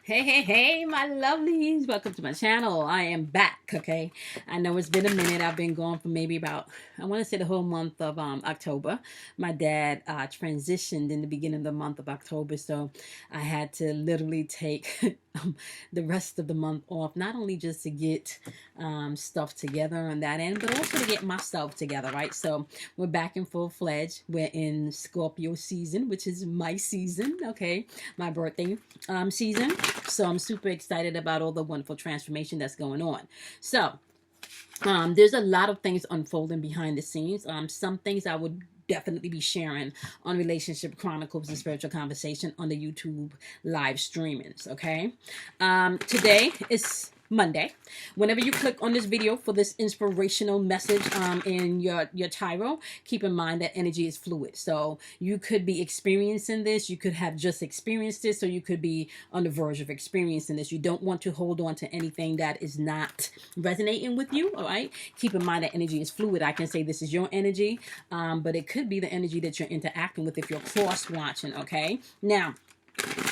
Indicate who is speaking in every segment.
Speaker 1: Hey, my lovelies. Welcome to my channel. I am back, okay? I know it's been a minute. I've been gone for maybe about, I want to say the whole month of October. My dad transitioned in the beginning of the month of October, so I had to literally take the rest of the month off, not only just to get stuff together on that end, but also to get myself together, right? So we're back in full-fledged. We're in Scorpio season, which is my season, okay? My birthday season. So I'm super excited about all the wonderful transformation that's going on. So there's a lot of things unfolding behind the scenes. Some things I would definitely be sharing on Relationship Chronicles and Spiritual Conversation on the YouTube live streamings. Okay. Today is Monday. Whenever you click on this video for this inspirational message in your tyro, keep in mind that energy is fluid. So you could be experiencing this, you could have just experienced this, or you could be on the verge of experiencing this. You don't want to hold on to anything that is not resonating with you. All right, keep in mind that energy is fluid. I can say this is your energy, but it could be the energy that you're interacting with if you're cross watching. Okay, now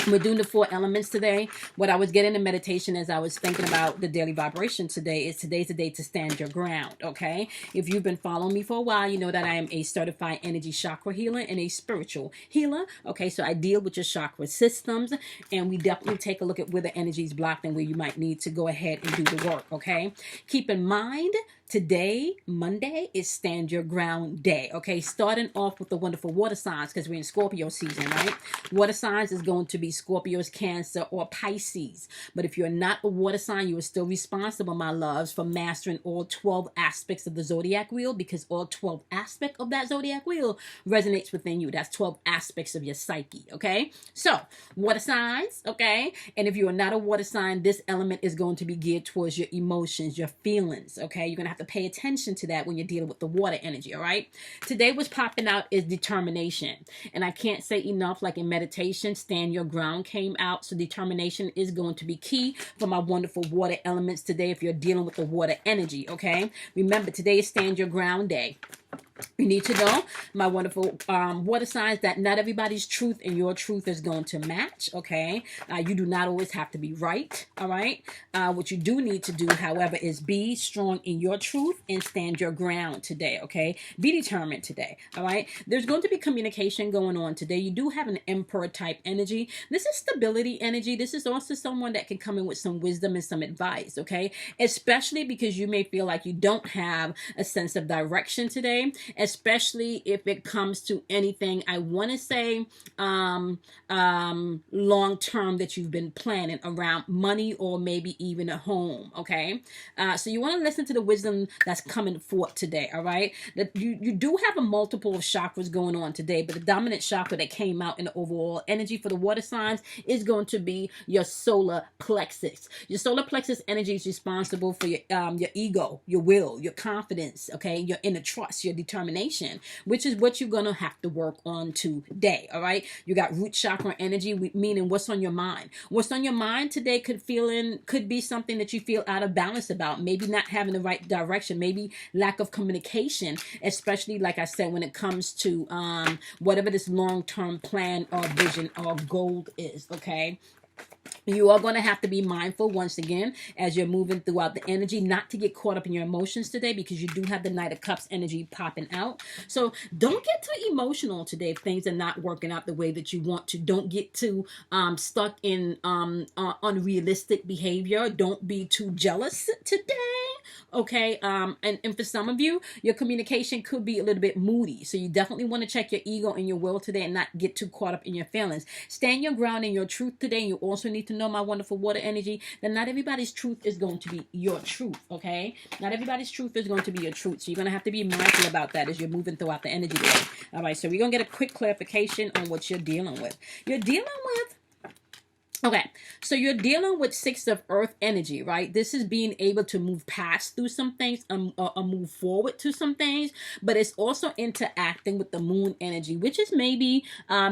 Speaker 1: we're doing the 4 elements today. What I was getting in meditation as I was thinking about the daily vibration today is today's the day to stand your ground, okay? If you've been following me for a while, you know that I am a certified energy chakra healer and a spiritual healer, okay? So I deal with your chakra systems, and we definitely take a look at where the energy is blocked and where you might need to go ahead and do the work, okay? Keep in mind, today, Monday, is Stand Your Ground Day, okay? Starting off with the wonderful water signs because we're in Scorpio season, right? Water signs is going to be Scorpios, Cancer, or Pisces. But if you're not a water sign, you are still responsible, my loves, for mastering all 12 aspects of the zodiac wheel, because all 12 aspects of that zodiac wheel resonates within you. That's 12 aspects of your psyche, okay? So, water signs, okay? And if you are not a water sign, this element is going to be geared towards your emotions, your feelings, okay? You're going to have to pay attention to that when you're dealing with the water energy, all right? Today, what's popping out is determination. And I can't say enough, like in meditation, stand your ground came out. So determination is going to be key for my wonderful water elements today if you're dealing with the water energy, okay? Remember, today is Stand Your Ground Day. You need to know, my wonderful water signs, that not everybody's truth and your truth is going to match, okay? You do not always have to be right, all right? What you do need to do, however, is be strong in your truth and stand your ground today, okay? Be determined today, all right? There's going to be communication going on today. You do have an emperor type energy. This is stability energy. This is also someone that can come in with some wisdom and some advice, okay? Especially because you may feel like you don't have a sense of direction today, especially if it comes to anything, I want to say, long term that you've been planning around money or maybe even a home, okay? So you want to listen to the wisdom that's coming forth today, all right? That you do have a multiple of chakras going on today, but the dominant chakra that came out in the overall energy for the water signs is going to be your solar plexus. Your solar plexus energy is responsible for your ego, your will, your confidence, okay? Your inner trust, your determination, which is what you're going to have to work on today, all right? You got root chakra energy, meaning what's on your mind. What's on your mind today could be something that you feel out of balance about, maybe not having the right direction, maybe lack of communication, especially, like I said, when it comes to whatever this long-term plan or vision or goal is, okay? You are going to have to be mindful once again as you're moving throughout the energy, not to get caught up in your emotions today, because you do have the Knight of Cups energy popping out. So don't get too emotional today if things are not working out the way that you want to. Don't get too stuck in unrealistic behavior. Don't be too jealous today. Okay, and for some of you, your communication could be a little bit moody. So you definitely want to check your ego and your will today and not get too caught up in your feelings. Stand your ground in your truth today. And you also need to know, my wonderful water energy, that not everybody's truth is going to be your truth, okay? Not everybody's truth is going to be your truth. So you're going to have to be mindful about that as you're moving throughout the energy today. All right, so we're going to get a quick clarification on what you're dealing with. You're dealing with, okay, so you're dealing with 6 of Earth energy, right? This is being able to move past through some things, or move forward to some things, but it's also interacting with the Moon energy, which is maybe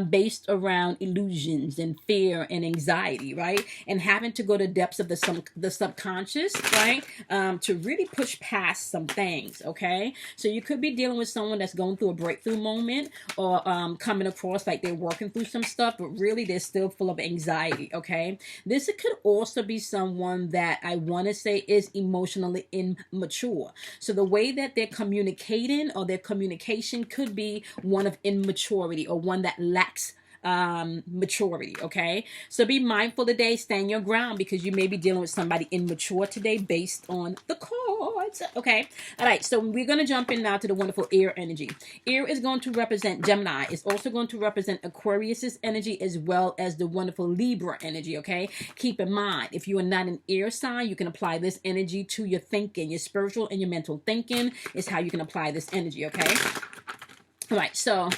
Speaker 1: based around illusions and fear and anxiety, right? And having to go to depths of the subconscious, right? To really push past some things, okay? So you could be dealing with someone that's going through a breakthrough moment, or coming across like they're working through some stuff, but really they're still full of anxiety, okay? This could also be someone that I want to say is emotionally immature. So the way that they're communicating or their communication could be one of immaturity or one that lacks maturity. Okay, so be mindful today, stand your ground, because you may be dealing with somebody immature today based on the cards. Okay, all right, so we're going to jump in now to the wonderful air energy. Air is going to represent Gemini. It's also going to represent Aquarius's energy as well as the wonderful Libra energy. Okay, keep in mind, if you are not an air sign, you can apply this energy to your thinking, your spiritual and your mental thinking is how you can apply this energy. Okay, all right, so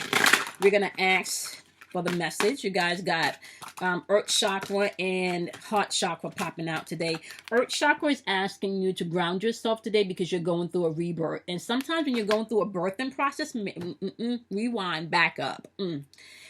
Speaker 1: we're going to ask for the message. You guys got Earth Chakra and Heart Chakra popping out today. Earth Chakra is asking you to ground yourself today because you're going through a rebirth. And sometimes when you're going through a birthing process, rewind, back up.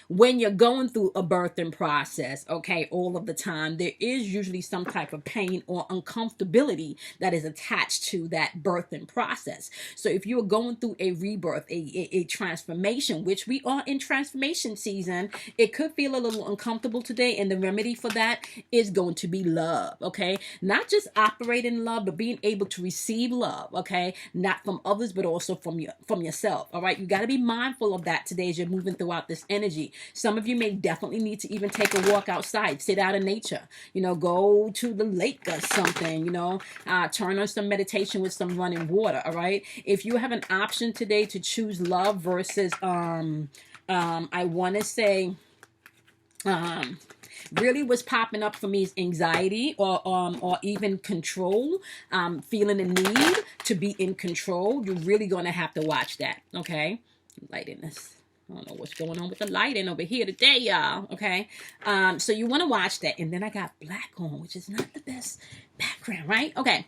Speaker 1: When you're going through a birthing process, okay, all of the time, there is usually some type of pain or uncomfortability that is attached to that birthing process. So if you are going through a rebirth, a transformation, which we are in transformation season, it could feel a little uncomfortable today. And the remedy for that is going to be love, okay? Not just operate in love, but being able to receive love, okay? Not from others, but also from yourself, all right? You got to be mindful of that today as you're moving throughout this energy. Some of you may definitely need to even take a walk outside, sit out in nature, go to the lake or something, turn on some meditation with some running water, all right? If you have an option today to choose love versus, I want to say, really what's popping up for me is anxiety or even control, feeling a need to be in control. You're really going to have to watch that, okay? Lighting this. I don't know what's going on with the lighting over here today, y'all. Okay. So you want to watch that. And then I got black on, which is not the best background, right? Okay.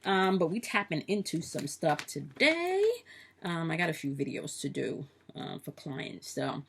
Speaker 1: But we tapping into some stuff today. I got a few videos to do for clients. So,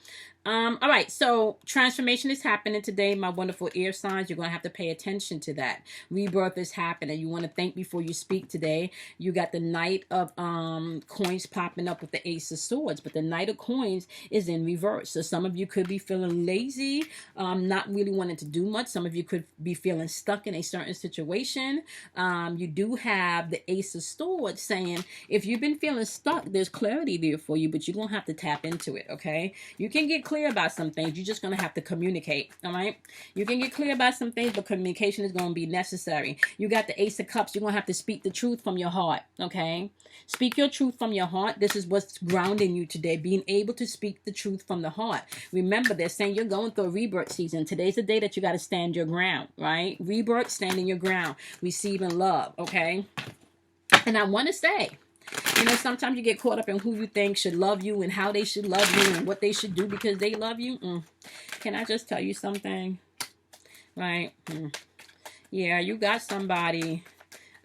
Speaker 1: all right. So transformation is happening today. My wonderful air signs, you're going to have to pay attention to that. Rebirth is happening. You want to think before you speak today. You got the Knight of coins popping up with the Ace of Swords, but the Knight of coins is in reverse. So some of you could be feeling lazy, not really wanting to do much. Some of you could be feeling stuck in a certain situation. You do have the Ace of Swords saying, if you've been feeling stuck, there's clarity there for you, but you're going to have to tap into it, okay? You can get clear about some things. You're just going to have to communicate, all right? You can get clear about some things, but communication is going to be necessary. You got the Ace of Cups. You're going to have to speak the truth from your heart, okay? Speak your truth from your heart. This is what's grounding you today, being able to speak the truth from the heart. Remember, they're saying you're going through a rebirth season. Today's the day that you got to stand your ground, right? Rebirth, standing your ground, receiving love, okay? And I want to say, sometimes you get caught up in who you think should love you and how they should love you and what they should do because they love you. Can I just tell you something? Right? Yeah, you got somebody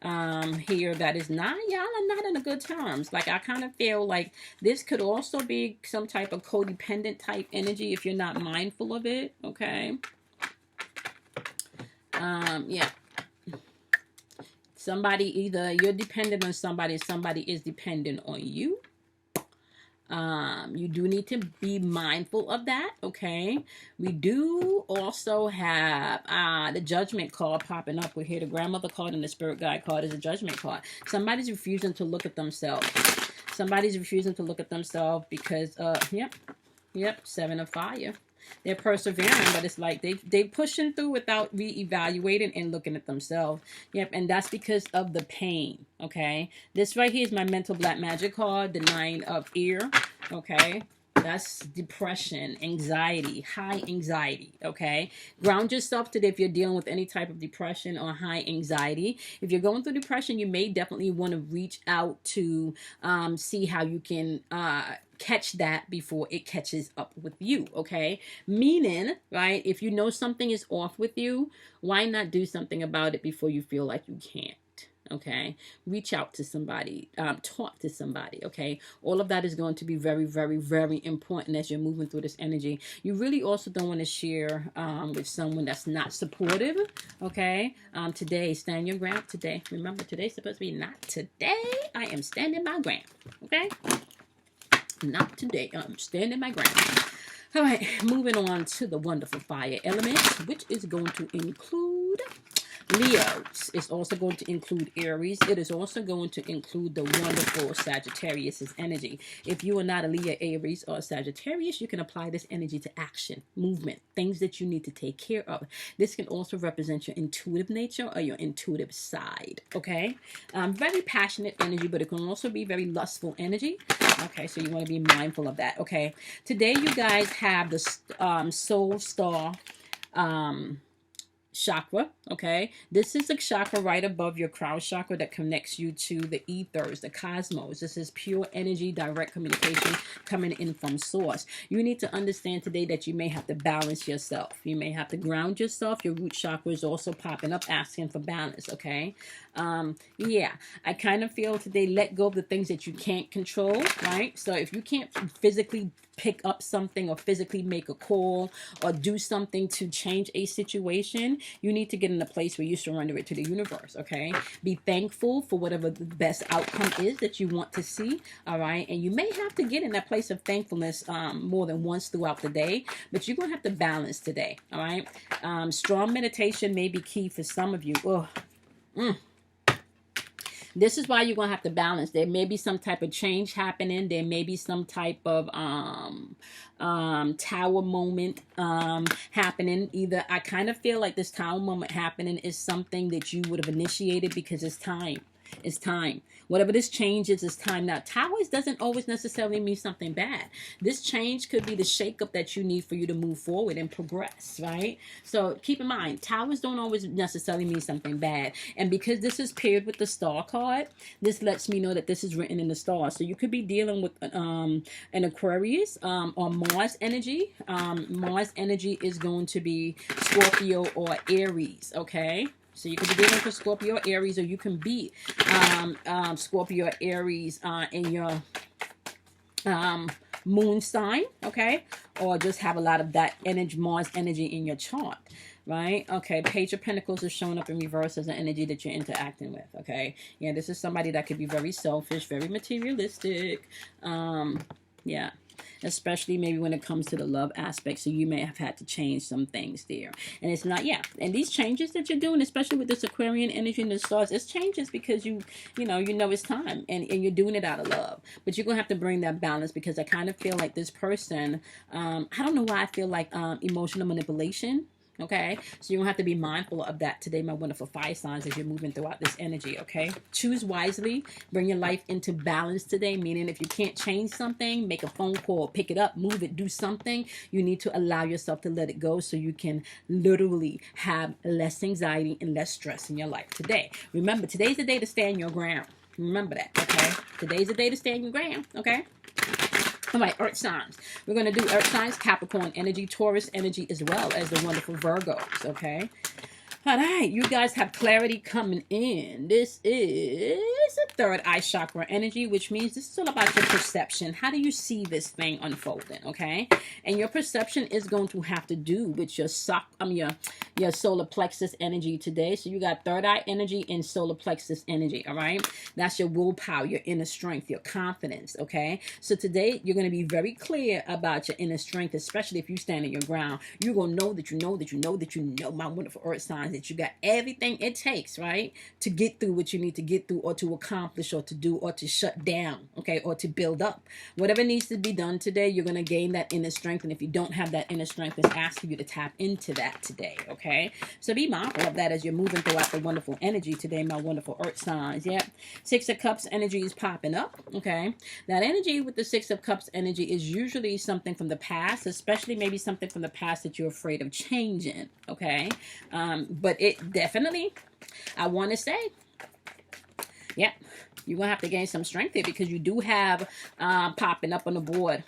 Speaker 1: here that is not, y'all are not in a good terms. Like, I kind of feel like this could also be some type of codependent type energy if you're not mindful of it, okay? Yeah. Somebody, either you're dependent on somebody, somebody is dependent on you. You do need to be mindful of that, okay? We do also have the Judgment card popping up. We're here. The Grandmother card and the Spirit Guide card is a Judgment card. Somebody's refusing to look at themselves. Somebody's refusing to look at themselves because, yep, Seven of Fire. They're persevering, but it's like they pushing through without re-evaluating and looking at themselves. Yep, and that's because of the pain, okay? This right here is my Mental Black Magic card, the Nine of Ear, okay? That's depression, anxiety, high anxiety, okay? Ground yourself today if you're dealing with any type of depression or high anxiety. If you're going through depression, you may definitely want to reach out to see how you can catch that before it catches up with you, okay? Meaning, right, if you know something is off with you, why not do something about it before you feel like you can't? Okay, reach out to somebody, talk to somebody, okay? All of that is going to be very, very, very important as you're moving through this energy. You really also don't want to share with someone that's not supportive, okay? Today, stand your ground today. Remember, today's supposed to be not today. I am standing my ground, okay? Not today. I'm standing my ground. All right, moving on to the wonderful fire element, which is going to include Leos. It's also going to include Aries. It is also going to include the wonderful Sagittarius's energy. If you are not a Leo, Aries, or Sagittarius, you can apply this energy to action, movement, things that you need to take care of. This can also represent your intuitive nature or your intuitive side, okay? Very passionate energy, but it can also be very lustful energy. Okay, so you want to be mindful of that, okay? Today, you guys have the Soul Star chakra, okay? This is the chakra right above your crown chakra that connects you to the ethers, the cosmos. This is pure energy, direct communication coming in from source. You need to understand today that you may have to balance yourself. You may have to ground yourself. Your root chakra is also popping up, asking for balance, okay? Yeah, I kind of feel today, let go of the things that you can't control, right? So if you can't physically pick up something or physically make a call or do something to change a situation, you need to get in a place where you surrender it to the universe, okay? Be thankful for whatever the best outcome is that you want to see, all right? And you may have to get in that place of thankfulness more than once throughout the day, but you're going to have to balance today, all right? Strong meditation may be key for some of you. This is why you're going to have to balance. There may be some type of change happening. There may be some type of tower moment happening. Either I kind of feel like this tower moment happening is something that you would have initiated because it's time. It's time. Whatever this change is, it's time. Now, towers doesn't always necessarily mean something bad. This change could be the shakeup that you need for you to move forward and progress, right? So keep in mind, towers don't always necessarily mean something bad. And because this is paired with the star card, this lets me know that this is written in the stars. So you could be dealing with an Aquarius or Mars energy. Mars energy is going to be Scorpio or Aries, okay? So you can be dealing with Scorpio or Aries, or you can be Scorpio or Aries in your moon sign, okay? Or just have a lot of that energy, Mars energy in your chart, right? Okay, Page of Pentacles is showing up in reverse as an energy that you're interacting with, okay? Yeah, this is somebody that could be very selfish, very materialistic. Yeah. Especially maybe when it comes to the love aspect. So you may have had to change some things there. And it's not, yeah. And these changes that you're doing, especially with this Aquarian energy and the stars, it's changes because you know it's time. And you're doing it out of love. But you're going to have to bring that balance because I kind of feel like this person, I don't know why I feel like emotional manipulation. Okay, so you're gonna have to be mindful of that today, my wonderful fire signs, as you're moving throughout this energy. Okay, choose wisely, bring your life into balance today, meaning if you can't change something, make a phone call, pick it up, move it, do something. You need to allow yourself to let it go so you can literally have less anxiety and less stress in your life today. Remember, today's the day to stand your ground. Remember that. Okay, today's the day to stand your ground. Okay. All right, earth signs. We're going to do earth signs, Capricorn energy, Taurus energy, as well as the wonderful Virgos, okay? All right, you guys have clarity coming in. This is a third eye chakra energy, which means this is all about your perception. How do you see this thing unfolding, okay? And your perception is going to have to do with your solar plexus energy today. So you got third eye energy and solar plexus energy, all right? That's your willpower, your inner strength, your confidence, okay? So today, you're going to be very clear about your inner strength, especially if you stand in your ground. You're going to know that you know that you know that you know, my wonderful earth signs, that you got everything it takes, right, to get through what you need to get through, or to accomplish, or to do, or to shut down, okay, or to build up. Whatever needs to be done today, you're going to gain that inner strength. And if you don't have that inner strength, it's asking you to tap into that today, okay? So be mindful of that as you're moving throughout the wonderful energy today, my wonderful earth signs. Yep. Six of Cups energy is popping up, okay? That energy with the Six of Cups energy is usually something from the past, especially maybe something from the past that you're afraid of changing, okay? But it definitely, I want to say, yeah, you're going to have to gain some strength here because you do have popping up on the board.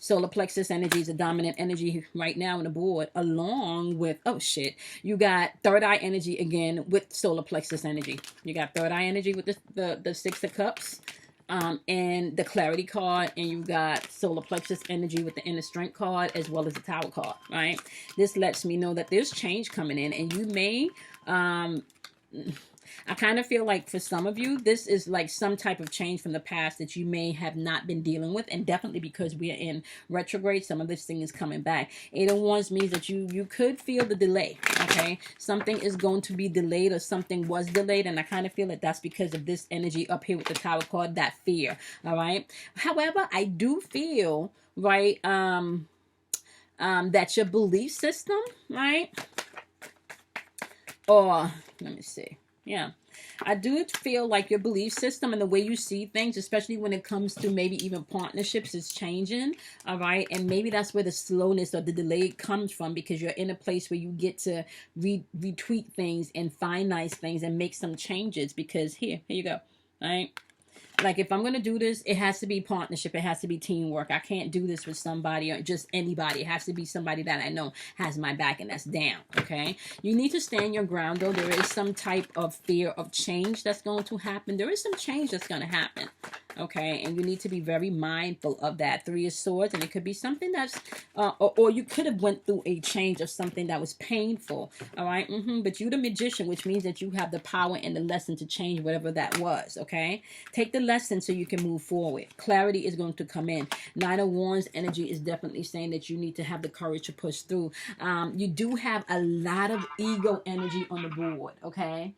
Speaker 1: Solar plexus energy is a dominant energy right now on the board, along with, oh shit, you got third eye energy again with solar plexus energy. You got third eye energy with the Six of Cups. And the clarity card, and you got solar plexus energy with the inner strength card, as well as the tower card, right? This lets me know that there's change coming in, and you may I kind of feel like for some of you, this is like some type of change from the past that you may have not been dealing with. And definitely because we are in retrograde, some of this thing is coming back. 8 of Wands means that you could feel the delay, okay? Something is going to be delayed or something was delayed. And I kind of feel that that's because of this energy up here with the Tower card, that fear, all right? However, I do feel, right, that your belief system, right? Or, let me see. Yeah. I do feel like your belief system and the way you see things, especially when it comes to maybe even partnerships, is changing. All right. And maybe that's where the slowness or the delay comes from, because you're in a place where you get to retweak things and find nice things and make some changes, because here you go. All right. Like, if I'm going to do this, it has to be partnership. It has to be teamwork. I can't do this with somebody or just anybody. It has to be somebody that I know has my back and that's down, okay? You need to stand your ground, though. There is some type of fear of change that's going to happen. There is some change that's going to happen, okay? And you need to be very mindful of that. 3 of Swords, and it could be something that's, or you could have went through a change of something that was painful, all right? But you're the Magician, which means that you have the power and the lesson to change whatever that was, okay? Take the lesson so you can move forward. Clarity is going to come in. 9 of Wands energy is definitely saying that you need to have the courage to push through. You do have a lot of ego energy on the board, okay?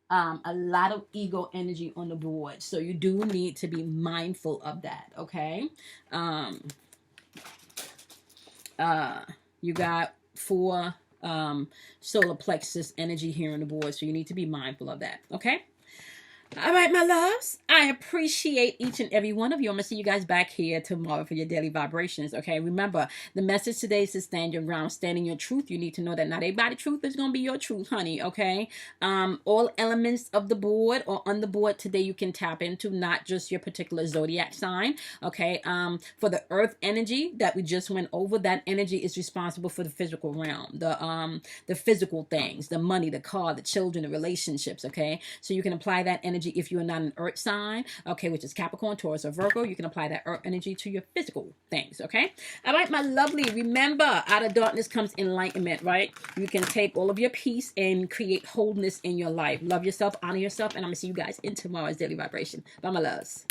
Speaker 1: A lot of ego energy on the board. So you do need to be mindful of that, okay? You got 4 solar plexus energy here on the board. So you need to be mindful of that, okay? All right, my loves, I appreciate each and every one of you. I'm going to see you guys back here tomorrow for your daily vibrations, okay? Remember, the message today is to stand your ground, stand in your truth. You need to know that not everybody's truth is going to be your truth, honey, okay? All elements of the board or on the board today you can tap into, not just your particular zodiac sign, okay? For the earth energy that we just went over, that energy is responsible for the physical realm, the physical things, the money, the car, the children, the relationships, okay? So you can apply that energy if you are not an earth sign, okay, which is Capricorn, Taurus, or Virgo. You can apply that earth energy to your physical things, okay? All right, my lovely, remember, out of darkness comes enlightenment, right? You can take all of your peace and create wholeness in your life. Love yourself, honor yourself, and I'm going to see you guys in tomorrow's daily vibration. Bye, my loves.